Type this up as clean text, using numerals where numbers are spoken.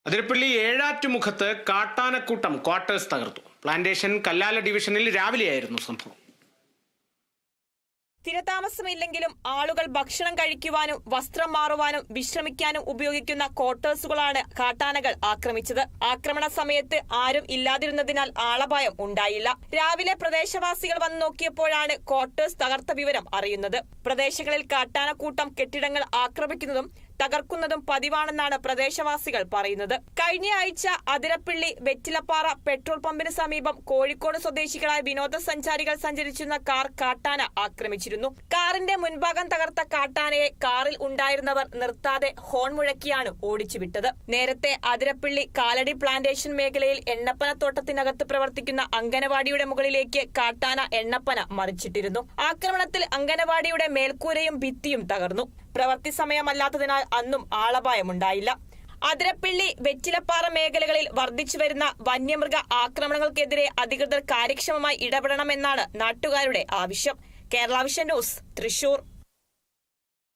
Athirappilly ഏഴാറ്റുമുഖത്ത് കാട്ടാനക്കൂട്ടം quarters തകർത്തു. Plantation Kallala ഡിവിഷനിൽ രാവിലെയായിരുന്നു സംഭവം. സ്ഥിരതാമസമില്ലെങ്കിലും ആളുകൾ ഭക്ഷണം കഴിക്കുവാനും വസ്ത്രം മാറുവാനും വിശ്രമിക്കാനും ഉപയോഗിക്കുന്ന ക്വാർട്ടേഴ്സുകളാണ് കാട്ടാനകൾ ആക്രമിച്ചത്. ആക്രമണ സമയത്ത് ആരും ഇല്ലാതിരുന്നതിനാൽ ആളപായം ഉണ്ടായില്ല. രാവിലെ പ്രദേശവാസികൾ വന്നു നോക്കിയപ്പോഴാണ് ക്വാർട്ടേഴ്സ് തകർത്ത വിവരം അറിയുന്നത്. പ്രദേശങ്ങളിൽ കാട്ടാനക്കൂട്ടം കെട്ടിടങ്ങൾ ആക്രമിക്കുന്നതും തകർക്കുന്നതും പതിവാണെന്നാണ് പ്രദേശവാസികൾ പറയുന്നത്. കഴിഞ്ഞ ആഴ്ച അതിരപ്പള്ളി വെറ്റിലപ്പാറ പെട്രോൾ പമ്പിന് സമീപം കോഴിക്കോട് സ്വദേശികളായ വിനോദസഞ്ചാരികൾ സഞ്ചരിച്ചിരുന്ന കാർ കാട്ടാന ആക്രമിച്ചിരുന്നു. കാറിന്റെ മുൻഭാഗം തകർത്ത കാട്ടാനയെ കാറിൽ ഉണ്ടായിരുന്നവർ നിർത്താതെ ഹോൺ മുഴക്കിയാണ് ഓടിച്ചുവിട്ടത്. നേരത്തെ അതിരപ്പള്ളി കാലടി പ്ലാന്റേഷൻ മേഖലയിൽ എണ്ണപ്പനത്തോട്ടത്തിനകത്ത് പ്രവർത്തിക്കുന്ന അംഗനവാടിയുടെ മുകളിലേക്ക് കാട്ടാന എണ്ണപ്പന മറിച്ചിട്ടിരുന്നു. ആക്രമണത്തിൽ അംഗനവാടിയുടെ മേൽക്കൂരയും ഭിത്തിയും തകർന്നു. പ്രവൃത്തി സമയമല്ലാത്തതിനാൽ അന്നും ആളപായമുണ്ടായില്ല. അതിരപ്പള്ളി വെറ്റിലപ്പാറ മേഖലകളിൽ വർദ്ധിച്ചുവരുന്ന വന്യമൃഗ ആക്രമണങ്ങൾക്കെതിരെ അധികൃതർ കാര്യക്ഷമമായി ഇടപെടണമെന്നാണ് നാട്ടുകാരുടെ ആവശ്യം. Kerala vision news, Thrissur.